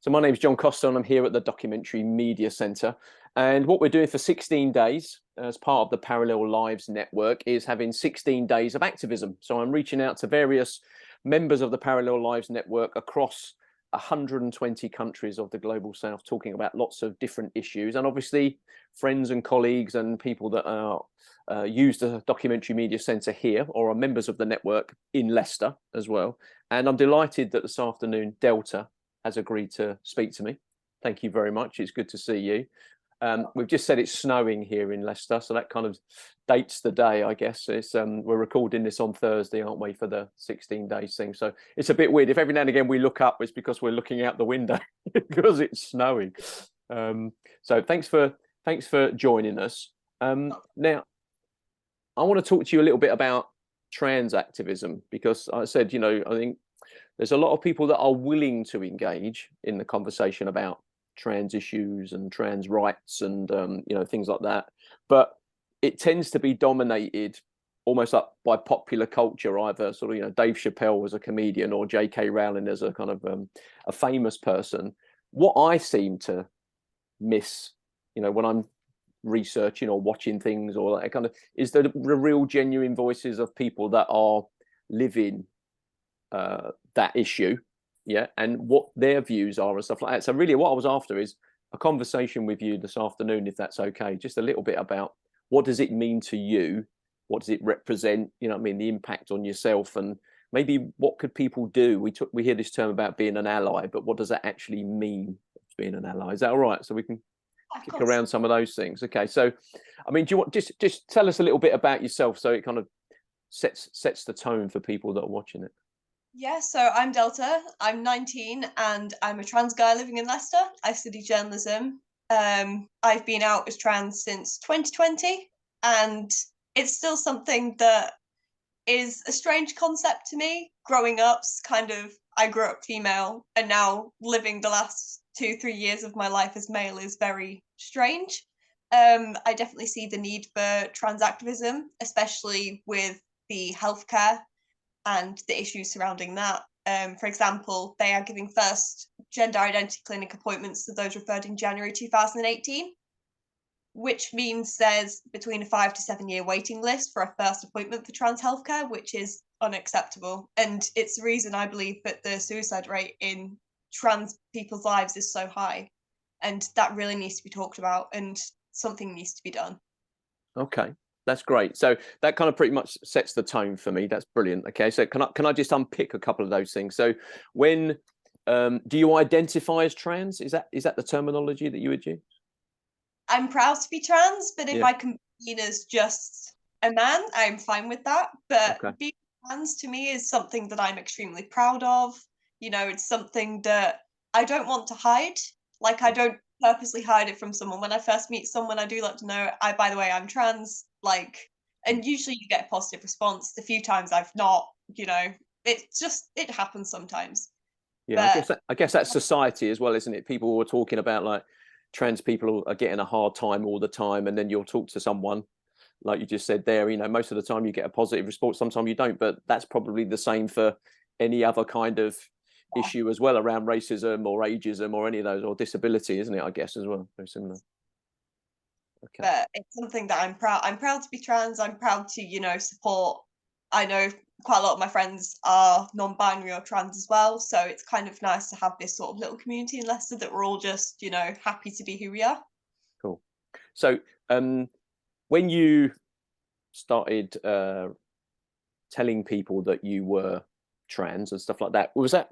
So my name is John Costa and I'm here at the Documentary Media Centre. And what we're doing for 16 days as part of the Parallel Lives Network is having 16 days of activism. So I'm reaching out to various members of the Parallel Lives Network across 120 countries of the Global South, talking about lots of different issues, and obviously friends and colleagues and people that are use the Documentary Media Centre here or are members of the network in Leicester as well. And I'm delighted that this afternoon Delta has agreed to speak to me. Thank you very much. It's good to see you. We've just said it's snowing here in Leicester, so that kind of dates the day, I guess. It's we're recording this on Thursday, aren't we, for the 16 days thing? So it's a bit weird. If every now and again we look up, it's because we're looking out the window because it's snowing. So thanks for joining us. Now, I want to talk to you a little bit about trans activism because I said, I think there's a lot of people that are willing to engage in the conversation about trans issues and trans rights and things like that, but it tends to be dominated almost like by popular culture, either sort of Dave Chappelle as a comedian or J.K. Rowling as a kind of a famous person. What I seem to miss, when I'm researching or watching things or that kind of, is the real genuine voices of people that are living that issue, and what their views are and stuff like that. So really what I was after is a conversation with you this afternoon, if that's okay, just a little bit about what does it mean to you, what does it represent, the impact on yourself, and maybe what could people do. We hear this term about being an ally, but what does that actually mean, being an ally? Is that all right? So we can kick around some of those things. Okay, so do you want just tell us a little bit about yourself so it kind of sets the tone for people that are watching it? Yeah, so I'm Delta, I'm 19 and I'm a trans guy living in Leicester. I study journalism. I've been out as trans since 2020 and it's still something that is a strange concept to me. Growing up, I grew up female and now living the last 2-3 years of my life as male is very strange. I definitely see the need for trans activism, especially with the healthcare and the issues surrounding that. For example, they are giving first gender identity clinic appointments to those referred in January 2018, which means there's between a 5 to 7 year waiting list for a first appointment for trans healthcare, which is unacceptable. And it's the reason I believe that the suicide rate in trans people's lives is so high. And that really needs to be talked about and something needs to be done. Okay, that's great. So that kind of pretty much sets the tone for me. That's brilliant. Okay, so can I just unpick a couple of those things? So when do you identify as trans? Is that the terminology that you would use? I'm proud to be trans, but if Yeah. I can be seen as just a man, I'm fine with that. But Okay. being trans to me is something that I'm extremely proud of. It's something that I don't want to hide. Like, I don't purposely hide it from someone. When I first meet someone, I do like to know, by the way, I'm trans. Like, and usually you get a positive response. The few times I've not, it happens sometimes. Yeah, But I guess that's society as well, isn't it? People were talking about like trans people are getting a hard time all the time, and then you'll talk to someone like you just said there. Most of the time you get a positive response, sometimes you don't, but that's probably the same for any other kind of issue as well around racism or ageism or any of those, or disability, isn't it? I guess as well, very similar. Okay. but it's something that I'm proud. I'm proud to be trans. I'm proud to, support. I know quite a lot of my friends are non-binary or trans as well, so it's kind of nice to have this sort of little community in Leicester that we're all just, happy to be who we are. Cool. So when you started telling people that you were trans and stuff like that, was that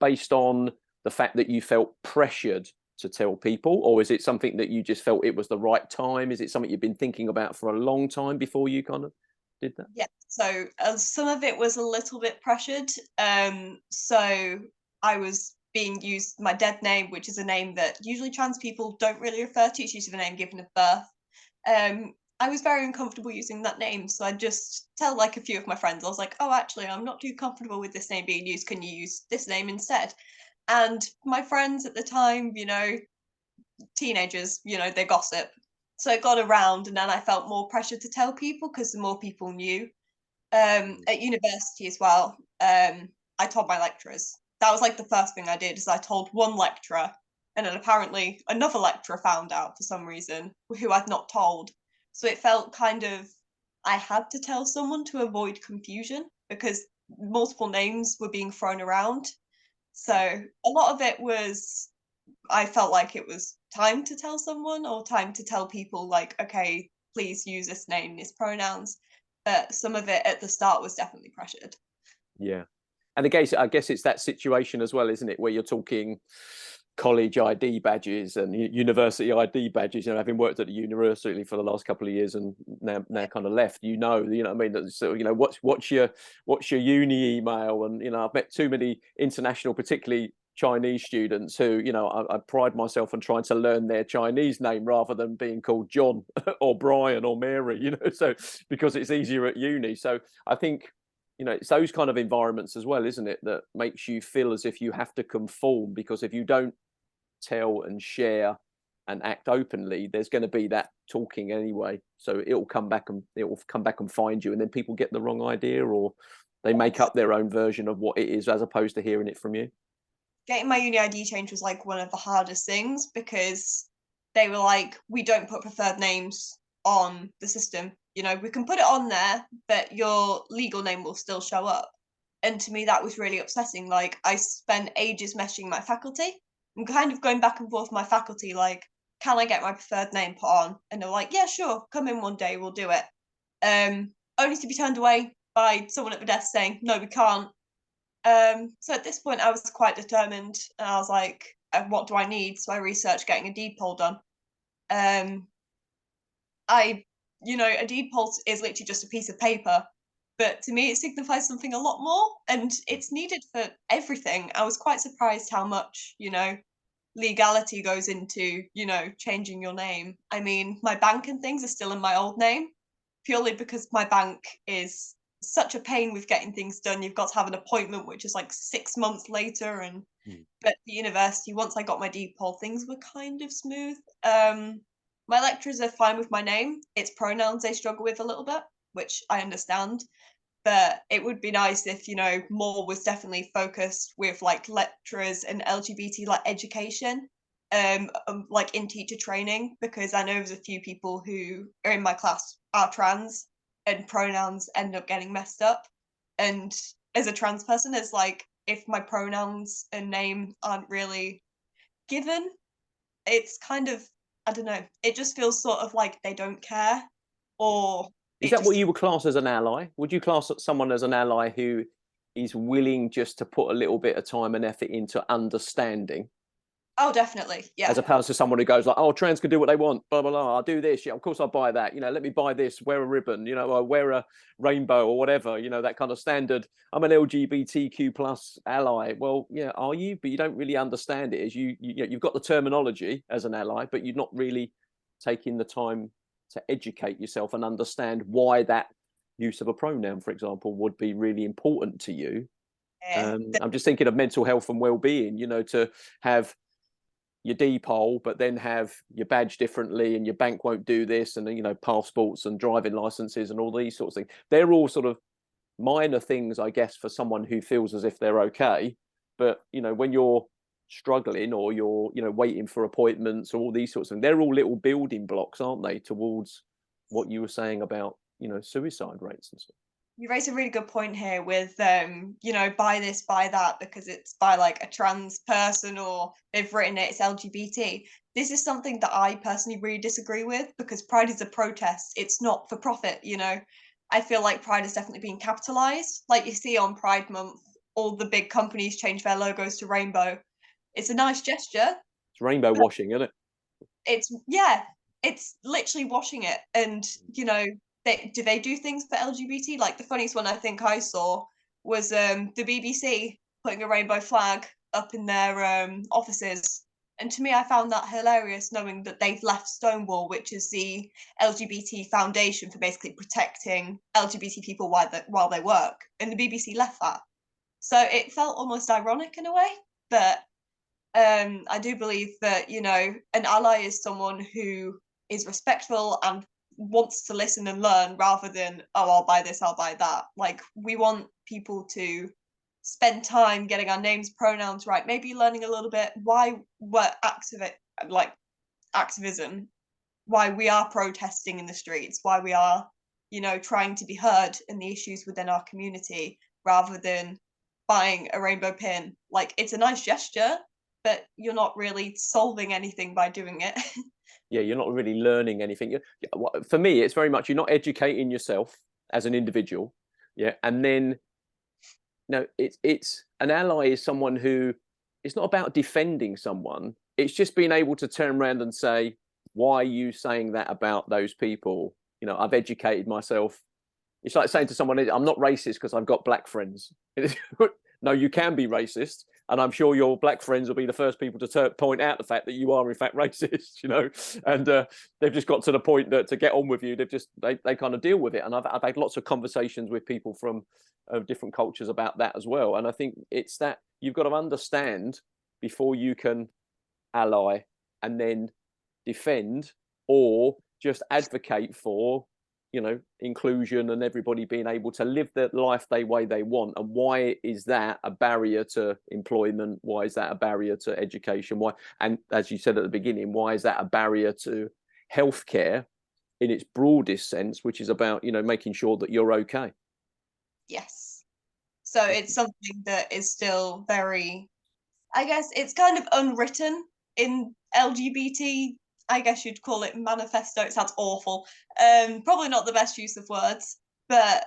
based on the fact that you felt pressured to tell people, or is it something that you just felt it was the right time? Is it something you've been thinking about for a long time before you kind of did that? Yeah, so some of it was a little bit pressured. So I was being used my dead name, which is a name that usually trans people don't really refer to. It's usually the name given at birth. I was very uncomfortable using that name, so I just tell like a few of my friends. I was like, "Oh, actually, I'm not too comfortable with this name being used. Can you use this name instead?" And my friends at the time, teenagers, they gossip. So it got around, and then I felt more pressure to tell people because the more people knew. At university as well, I told my lecturers. that was like the first thing I did, is I told one lecturer, and then apparently another lecturer found out for some reason, who I'd not told. So it felt kind of, I had to tell someone to avoid confusion, because multiple names were being thrown around. So a lot of it was, I felt like it was time to tell someone, or time to tell people, like, okay, please use this name, these pronouns. But some of it at the start was definitely pressured. Yeah. And again, I guess it's that situation as well, isn't it, where you're talking college ID badges and university ID badges. You know, having worked at the university for the last couple of years and now kind of left, you know what I mean. So you know, what's your uni email? And you know, I've met too many international, particularly Chinese students who, you know, I pride myself on trying to learn their Chinese name rather than being called John or Brian or Mary. You know, so because it's easier at uni. So I think, you know, it's those kind of environments as well, isn't it, that makes you feel as if you have to conform, because if you don't tell and share and act openly, there's going to be that talking anyway. So it will come back and find you, and then people get the wrong idea, or they make up their own version of what it is as opposed to hearing it from you. Getting my uni ID change was like one of the hardest things, because they were like, we don't put preferred names on the system. You know, we can put it on there, but your legal name will still show up. And to me, that was really upsetting. Like, I spent ages messaging my faculty and kind of going back and forth with my faculty, like, can I get my preferred name put on? And they're like, yeah, sure, come in one day, we'll do it. Only to be turned away by someone at the desk saying, no, we can't. So at this point, I was quite determined, and I was like, "What do I need?" So I researched getting a deed poll done. Um, I, a deed poll is literally just a piece of paper, but to me, it signifies something a lot more, and it's needed for everything. I was quite surprised how much, legality goes into, changing your name. I mean, my bank and things are still in my old name, purely because my bank is such a pain with getting things done. You've got to have an appointment, which is like 6 months later. And but the university, once I got my deed poll, things were kind of smooth. My lecturers are fine with my name. It's pronouns they struggle with a little bit, which I understand. But it would be nice if, more was definitely focused with like lecturers and LGBT like education, like in teacher training, because I know there's a few people who are in my class are trans, and pronouns end up getting messed up. And as a trans person, it's like, if my pronouns and name aren't really given, it's kind of, I don't know, it just feels sort of like they don't care, or Is it that what just, you would class as an ally? Would you class someone as an ally who is willing just to put a little bit of time and effort into understanding, oh, definitely, as yeah. opposed to someone who goes like, "Oh, trans can do what they want, blah blah blah. I'll do this. Yeah, of course I'll buy that. You know, let me buy this. Wear a ribbon. You know, or wear a rainbow or whatever. You know, that kind of standard. I'm an LGBTQ plus ally. Well, yeah, are you? But you don't really understand it. As you've got the terminology as an ally, but you're not really taking the time to educate yourself and understand why that use of a pronoun, for example, would be really important to you. Yeah, I'm just thinking of mental health and well-being. You know, to have your D poll, but then have your badge differently, and your bank won't do this, and passports and driving licenses and all these sorts of things. They're all sort of minor things, I guess, for someone who feels as if they're okay. But when you're struggling, or you're waiting for appointments, or all these sorts of things, they're all little building blocks, aren't they, towards what you were saying about suicide rates and stuff. you raise a really good point here with buy this, buy that, because it's by like a trans person, or they've written it's LGBT. This is something that I personally really disagree with, because Pride is a protest, it's not for profit. I feel like Pride is definitely being capitalized, like you see on Pride Month, all the big companies change their logos to rainbow. It's a nice gesture, It's rainbow but washing, isn't it? it's literally washing it. And they do things for LGBT. Like the funniest one I think I saw was the BBC putting a rainbow flag up in their offices. And to me, I found that hilarious, knowing that they've left Stonewall, which is the LGBT foundation for basically protecting LGBT people while they work, and the BBC left that. So it felt almost ironic in a way. But I do believe that, an ally is someone who is respectful and wants to listen and learn, rather than, oh, I'll buy this, I'll buy that. Like, we want people to spend time getting our names, pronouns right, maybe learning a little bit why we're activism, why we are protesting in the streets, why we are, trying to be heard in the issues within our community, rather than buying a rainbow pin. Like, it's a nice gesture, but you're not really solving anything by doing it. Yeah, you're not really learning anything. For me, it's very much you're not educating yourself as an individual. Yeah, and then no, it's an ally is someone who, it's not about defending someone. It's just being able to turn around and say, why are you saying that about those people? I've educated myself. It's like saying to someone, I'm not racist because I've got black friends. No, you can be racist, and I'm sure your black friends will be the first people to point out the fact that you are in fact racist. And they've just got to the point that to get on with you, they kind of deal with it. And I've had lots of conversations with people from different cultures about that as well. And I think it's that you've got to understand before you can ally and then defend, or just advocate for inclusion and everybody being able to live their life the way they want. And why is that a barrier to employment? Why is that a barrier to education? Why, and as you said at the beginning, why is that a barrier to healthcare in its broadest sense, which is about making sure that you're okay? Yes. So it's something that is still very, I guess it's kind of unwritten in LGBT, I guess you'd call it manifesto. It sounds awful. Probably not the best use of words, but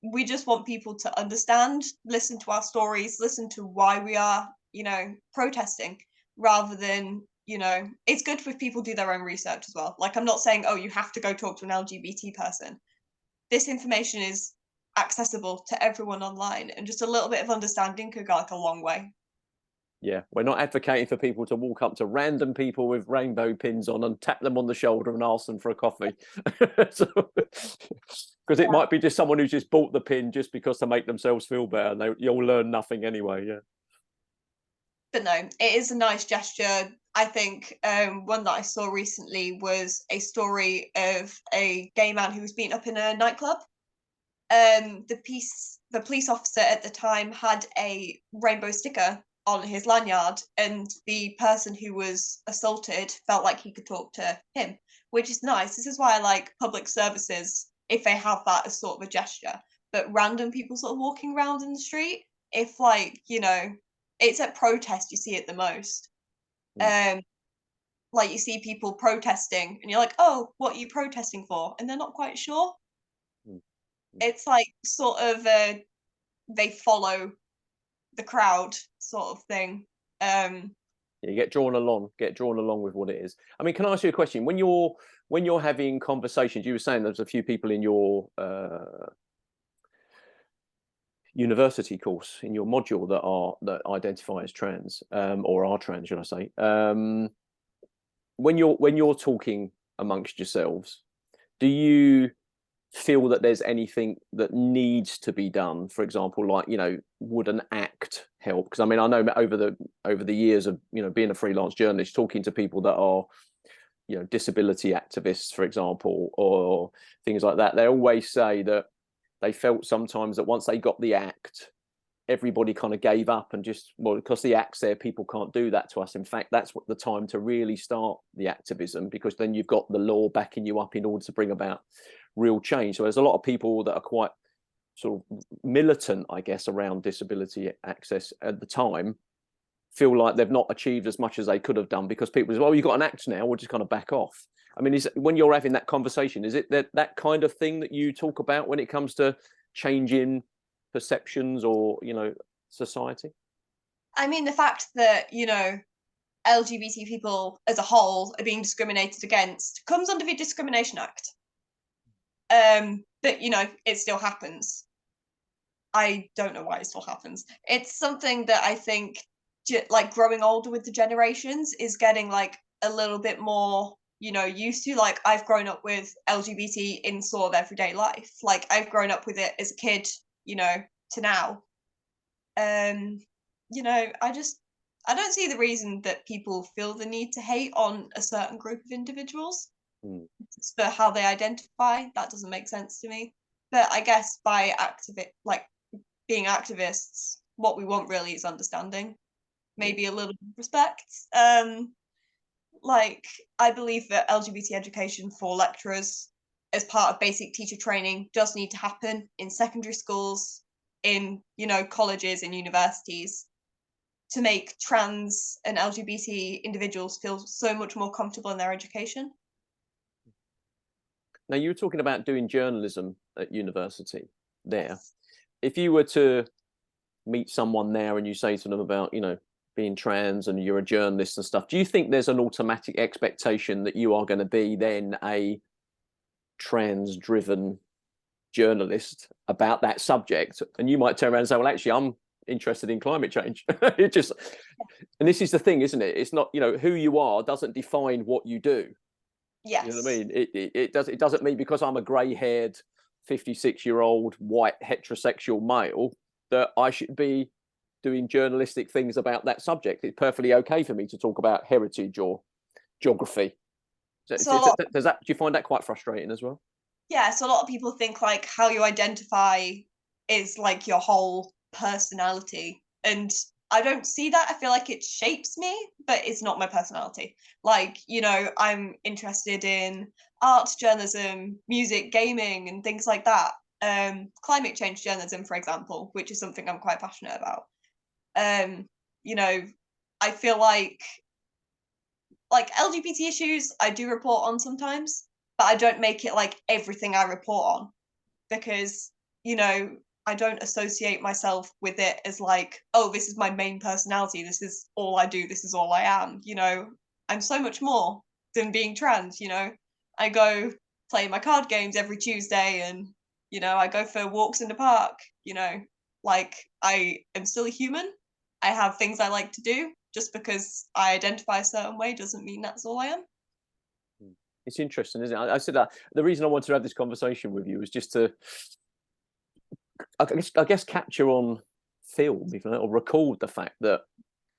we just want people to understand, listen to our stories, listen to why we are, protesting, rather than, it's good if people do their own research as well. Like, I'm not saying, oh, you have to go talk to an LGBT person. This information is accessible to everyone online, and just a little bit of understanding could go like a long way. Yeah, we're not advocating for people to walk up to random people with rainbow pins on and tap them on the shoulder and ask them for a coffee. Because it might be just someone who's just bought the pin just because to make themselves feel better. You'll learn nothing anyway. Yeah. But no, it is a nice gesture. I think one that I saw recently was a story of a gay man who was beaten up in a nightclub. The police officer at the time had a rainbow sticker on his lanyard, and the person who was assaulted felt like he could talk to him, which is nice. This is why I like public services if they have that as sort of a gesture. But random people sort of walking around in the street, if it's at protest you see it the most. Like, you see people protesting and you're like, oh, what are you protesting for? And they're not quite sure. It's like sort of they follow the crowd sort of thing. You get drawn along with what it is. I mean, can I ask you a question? When you're having conversations, you were saying there's a few people in your university course, in your module, that identify as trans, or are trans, should I say? When you're talking amongst yourselves, do you feel that there's anything that needs to be done? For example, like, would an act help? Because I mean, I know over the years of being a freelance journalist, talking to people that are disability activists, for example, or things like that, they always say that they felt sometimes that once they got the act, everybody kind of gave up and just, well, because the act's there, people can't do that to us. In fact, that's what the time to really start the activism, because then you've got the law backing you up in order to bring about real change. So there's a lot of people that are quite sort of militant, I guess, around disability access at the time, feel like they've not achieved as much as they could have done, because people say, well, you've got an act now, we'll just kind of back off. I mean, when you're having that conversation, is it that kind of thing that you talk about when it comes to changing perceptions or society? I mean, the fact that LGBT people as a whole are being discriminated against comes under the Discrimination Act. But it still happens. I don't know why it still happens. It's something that I think, like, growing older with the generations is getting like a little bit more, used to. Like, I've grown up with LGBT in sort of everyday life. Like, I've grown up with it as a kid, to now. I don't see the reason that people feel the need to hate on a certain group of individuals for how they identify. That doesn't make sense to me. But I guess by being activists, what we want really is understanding, maybe a little respect. Like, I believe that LGBT education for lecturers as part of basic teacher training does need to happen in secondary schools, in, you know, colleges and universities, to make trans and LGBT individuals feel so much more comfortable in their education. Now, you were talking about doing journalism at university there. If you were to meet someone there and you say to them about, you know, being trans and you're a journalist and stuff, do you think there's an automatic expectation that you are going to be then a trans-driven journalist about that subject? And you might turn around and say, well, actually, I'm interested in climate change. It just, and this is the thing, isn't it? It's not, you know, who you are doesn't define what you do. Yes. You know what I mean? It doesn't mean because I'm a grey-haired 56-year-old white heterosexual male that I should be doing journalistic things about that subject. It's perfectly okay for me to talk about heritage or geography. So Do you find that quite frustrating as well? yeah, so a lot of people think like how you identify is like your whole personality. And I don't see that. I feel like it shapes me, but it's not my personality. Like, you know, I'm interested in art, journalism, music, gaming, and things like that. Climate change journalism, for example, which is something I'm quite passionate about. You know, I feel like LGBT issues I do report on sometimes, but I don't make it like everything I report on, because, you know, I don't associate myself with it as like, oh, this is my main personality, this is all I do, this is all I am. You know, I'm so much more than being trans, you know. I go play my card games every Tuesday, and, you know, I go for walks in the park, you know, like I am still a human. I have things I like to do. Just because I identify a certain way doesn't mean that's all I am. It's interesting, isn't it? I said that the reason I wanted to have this conversation with you was just to, I guess capture on film, even, or record the fact that,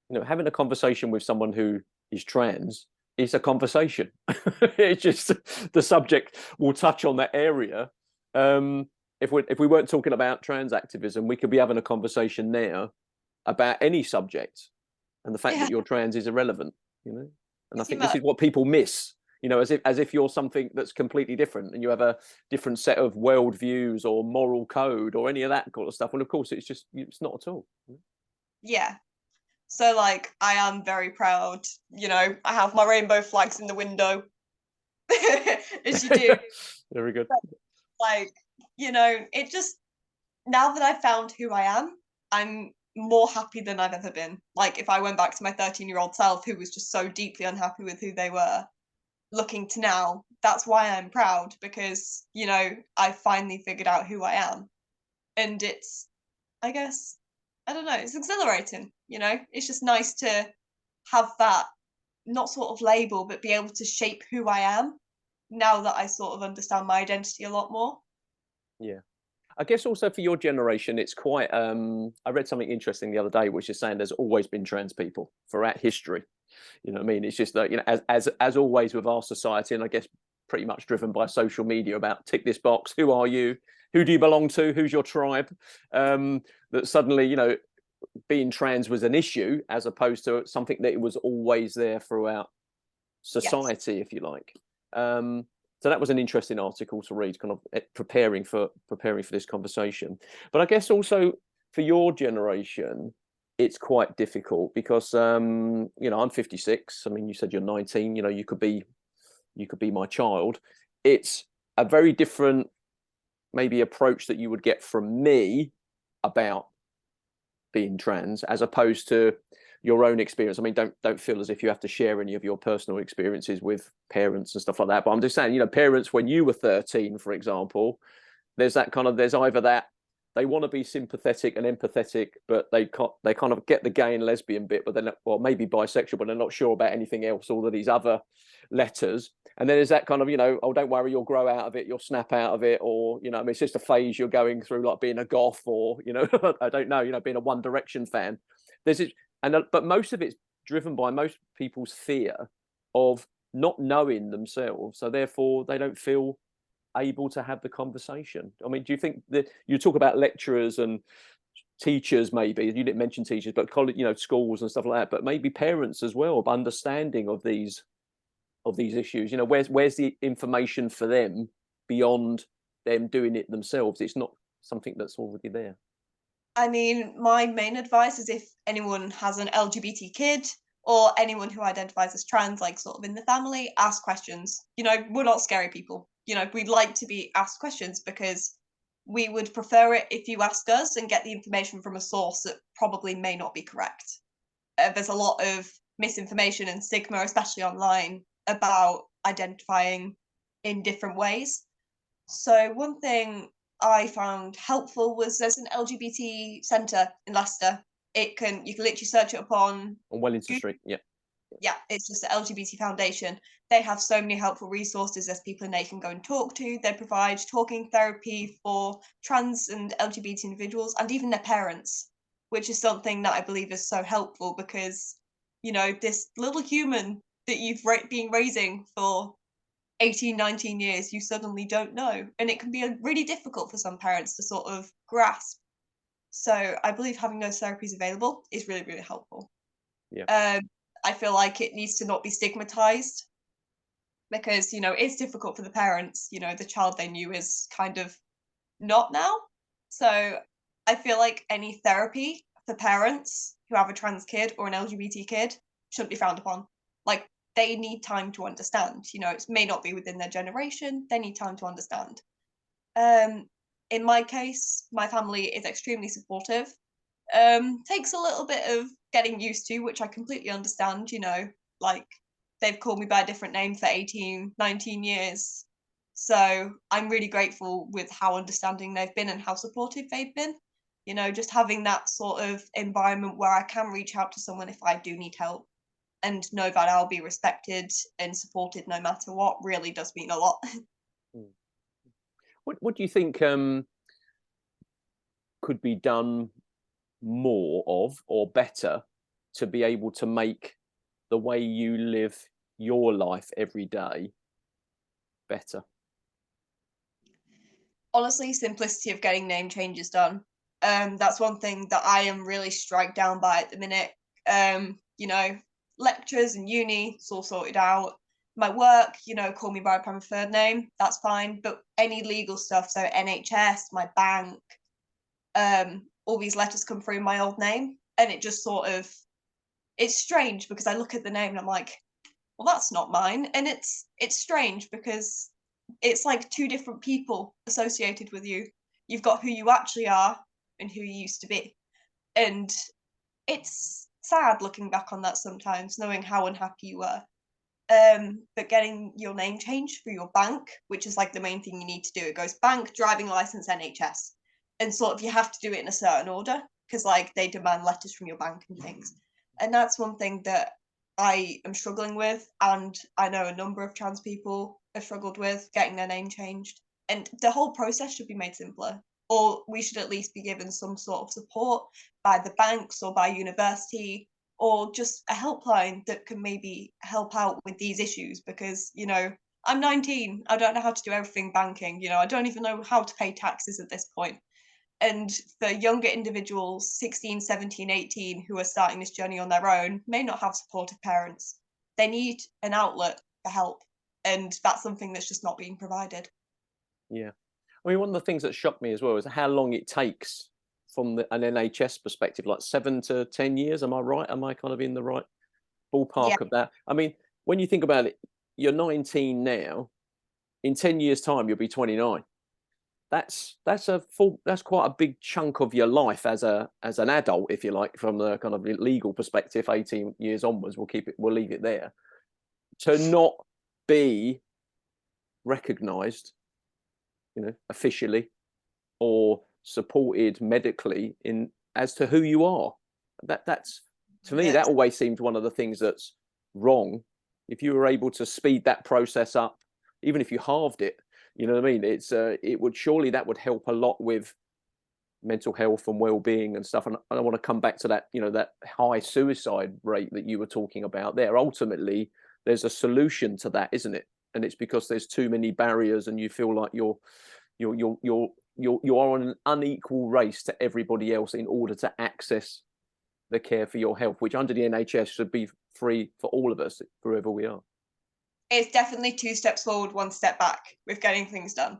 you know, having a conversation with someone who is trans is a conversation. It's just the subject will touch on that area. If we weren't talking about trans activism, we could be having a conversation now about any subject, and the fact that you're trans is irrelevant, you know. And I think this is what people miss, you know, as if you're something that's completely different and you have a different set of worldviews or moral code or any of that kind of stuff. And of course, it's not at all. Yeah. So like I am very proud, you know, I have my rainbow flags in the window. As you do. Very good. Like, you know, it just, now that I've found who I am, I'm more happy than I've ever been. Like if I went back to my 13-year-old self who was just so deeply unhappy with who they were, looking to now, that's why I'm proud, because, you know, I finally figured out who I am. And it's, I guess, I don't know, it's exhilarating, you know? It's just nice to have that, not sort of label, but be able to shape who I am now that I sort of understand my identity a lot more. Yeah. I guess also for your generation, it's quite. I read something interesting the other day, which is saying there's always been trans people throughout history. You know what I mean? It's just that, you know, as always with our society, and I guess pretty much driven by social media about tick this box, who are you? Who do you belong to? Who's your tribe? That suddenly, you know, being trans was an issue as opposed to something that it was always there throughout society, if you like. So that was an interesting article to read, kind of preparing for this conversation. But I guess also for your generation, it's quite difficult because you know, I'm 56. I mean, you said you're 19. You know, you could be my child. It's a very different maybe approach that you would get from me about being trans as opposed to your own experience. I mean, don't feel as if you have to share any of your personal experiences with parents and stuff like that. But I'm just saying, you know, parents when you were 13, for example, there's either that they want to be sympathetic and empathetic, but they kind of get the gay and lesbian bit, but they're not, well, maybe bisexual, but they're not sure about anything else, all of these other letters. And then there's that kind of, you know, oh, don't worry, you'll grow out of it, you'll snap out of it, or, you know, I mean, it's just a phase you're going through, like being a goth, or, you know, I don't know, you know, being a One Direction fan. There's it, but most of it's driven by most people's fear of not knowing themselves, so therefore they don't feel able to have the conversation. I mean, do you think that you talk about lecturers and teachers, maybe you didn't mention teachers, but college, schools and stuff like that, but maybe parents as well, understanding of these issues. Where's the information for them beyond them doing it themselves? It's not something that's already there. I mean, my main advice is if anyone has an LGBT kid or anyone who identifies as trans, like sort of in the family, ask questions. We're not scary people. We'd like to be asked questions because we would prefer it if you ask us and get the information from a source that probably may not be correct. There's a lot of misinformation and stigma, especially online, about identifying in different ways. So one thing I found helpful was there's an LGBT centre in Leicester. You can literally search it up on Wellington Google. Street. Yeah, it's just the LGBT Foundation. They have so many helpful resources. There's people they can go and talk to. They provide talking therapy for trans and LGBT individuals and even their parents, which is something that I believe is so helpful because, this little human that you've been raising for 18, 19 years, you suddenly don't know. And it can be really difficult for some parents to sort of grasp. So I believe having those therapies available is really, really helpful. Yeah. I feel like it needs to not be stigmatized because, it's difficult for the parents. The child they knew is kind of not now. So I feel like any therapy for parents who have a trans kid or an LGBT kid shouldn't be frowned upon. Like, they need time to understand. It may not be within their generation. They need time to understand. In my case, my family is extremely supportive. Takes a little bit of getting used to, which I completely understand. Like, they've called me by a different name for 18, 19 years. So I'm really grateful with how understanding they've been and how supportive they've been. Just having that sort of environment where I can reach out to someone if I do need help and know that I'll be respected and supported no matter what really does mean a lot. What do you think could be done more of or better to be able to make the way you live your life every day better? Honestly, simplicity of getting name changes done. That's one thing that I am really struck down by at the minute. Lectures and uni, it's all sorted out. My work, call me by my preferred name, that's fine. But any legal stuff, so NHS, my bank, all these letters come through my old name, and it just sort of, it's strange because I look at the name and I'm like, well, that's not mine. And it's strange because it's like two different people associated with you. You've got who you actually are and who you used to be. And it's sad looking back on that sometimes, knowing how unhappy you were. But getting your name changed for your bank, which is like the main thing you need to do. It goes bank, driving license, NHS. And sort of you have to do it in a certain order because like they demand letters from your bank and things. And that's one thing that I am struggling with, and I know a number of trans people have struggled with getting their name changed. And the whole process should be made simpler, or we should at least be given some sort of support by the banks or by university, or just a helpline that can maybe help out with these issues. Because, I'm 19, I don't know how to do everything banking, I don't even know how to pay taxes at this point. And for younger individuals, 16, 17, 18, who are starting this journey on their own, may not have supportive parents. They need an outlet for help. And that's something that's just not being provided. Yeah. I mean, one of the things that shocked me as well is how long it takes from an NHS perspective, like 7 to 10 years. Am I right? Am I kind of in the right ballpark of that? I mean, when you think about it, you're 19 now. In 10 years' time, you'll be 29. That's quite a big chunk of your life as an adult, if you like, from the kind of legal perspective. 18 years onwards, we'll leave it there. To not be recognised, officially or supported medically as to who you are. That's to me, that always seemed one of the things that's wrong. If you were able to speed that process up, even if you halved it, you know what I mean? That would help a lot with mental health and well-being and stuff. And I want to come back to that, that high suicide rate that you were talking about there. Ultimately, there's a solution to that, isn't it? And it's because there's too many barriers and you feel like you're you are on an unequal race to everybody else in order to access the care for your health, which under the NHS should be free for all of us, wherever we are. It's definitely 2 steps forward, 1 step back with getting things done.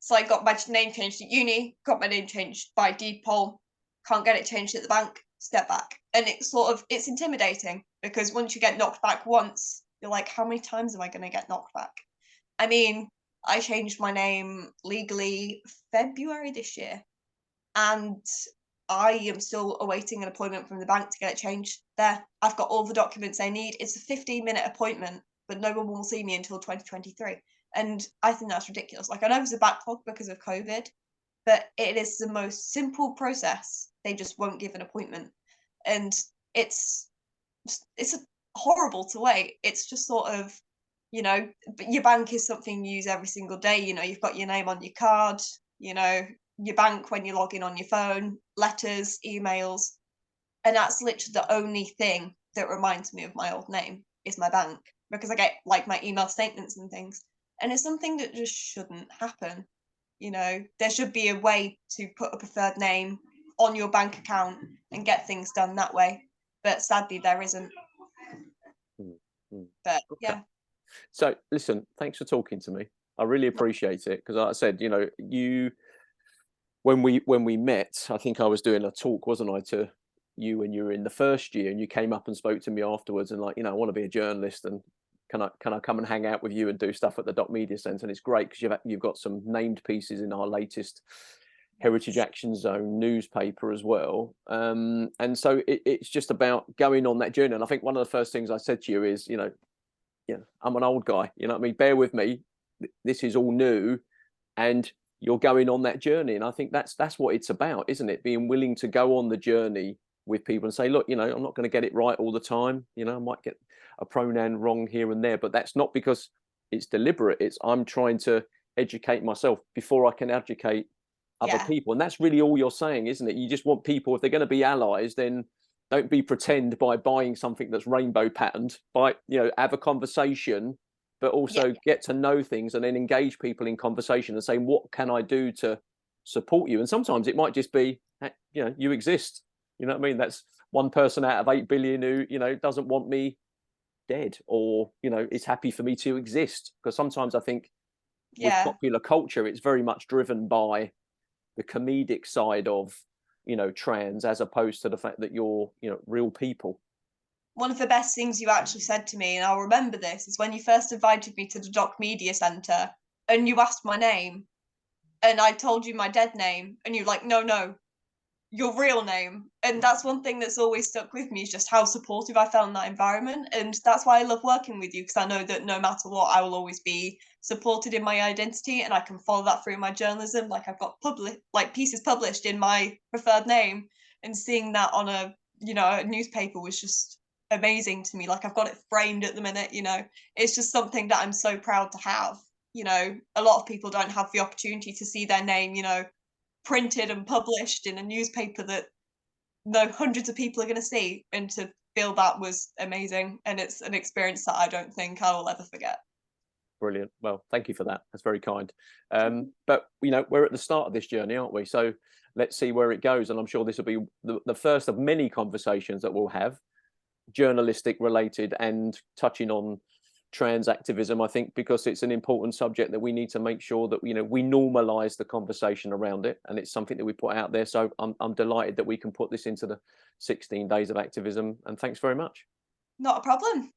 So I got my name changed at uni, got my name changed by deed poll, can't get it changed at the bank, step back. And it's intimidating, because once you get knocked back once, you're like, how many times am I going to get knocked back? I mean, I changed my name legally February this year, and I am still awaiting an appointment from the bank to get it changed there. I've got all the documents I need. It's a 15-minute appointment, but no one will see me until 2023. And I think that's ridiculous. Like, I know there's a backlog because of COVID, but it is the most simple process. They just won't give an appointment. And it's horrible to wait. It's just sort of, but your bank is something you use every single day. You've got your name on your card, your bank when you log in on your phone, letters, emails. And that's literally the only thing that reminds me of my old name is my bank, because I get like my email statements and things. And it's something that just shouldn't happen. There should be a way to put a preferred name on your bank account and get things done that way. But sadly, there isn't. But Okay. yeah. So listen, thanks for talking to me. I really appreciate it, because like I said, when we met, I think I was doing a talk, wasn't I, to you when you were in the first year, and you came up and spoke to me afterwards, and like, I want to be a journalist, and can I come and hang out with you and do stuff at the Doc Media Centre? And it's great because you've got some named pieces in our latest Heritage Action Zone newspaper as well. And so it's just about going on that journey. And I think one of the first things I said to you is, I'm an old guy, what I mean? Bear with me. This is all new, and you're going on that journey. And I think that's what it's about, isn't it? Being willing to go on the journey with people and say, look, I'm not going to get it right all the time. I might get a pronoun wrong here and there, but that's not because it's deliberate. It's I'm trying to educate myself before I can educate other people. And that's really all you're saying, isn't it? You just want people, if they're going to be allies, then don't be pretend by buying something that's rainbow patterned, have a conversation, but also get to know things and then engage people in conversation and say, what can I do to support you? And sometimes it might just be, you exist. You know what I mean? That's one person out of 8 billion who, doesn't want me dead, or, is happy for me to exist. Because sometimes I think with popular culture, it's very much driven by the comedic side of, trans, as opposed to the fact that you're, real people. One of the best things you actually said to me, and I'll remember this, is when you first invited me to the Doc Media Centre and you asked my name, and I told you my dead name, and you're like, no, your real name. And that's one thing that's always stuck with me, is just how supportive I felt in that environment. And that's why I love working with you, because I know that no matter what, I will always be supported in my identity, and I can follow that through my journalism. Like, I've got pieces published in my preferred name, and seeing that on a newspaper was just amazing to me. Like, I've got it framed at the minute. It's just something that I'm so proud to have. A lot of people don't have the opportunity to see their name printed and published in a newspaper that hundreds of people are going to see, and to feel that was amazing. And it's an experience that I don't think I will ever forget. Brilliant. Well, thank you for that. That's very kind. But we're at the start of this journey, aren't we? So let's see where it goes. And I'm sure this will be the first of many conversations that we'll have, journalistic related and touching on trans activism, I think, because it's an important subject that we need to make sure that we normalize the conversation around it, and it's something that we put out there. So I'm delighted that we can put this into the 16 days of activism, and thanks very much. Not a problem.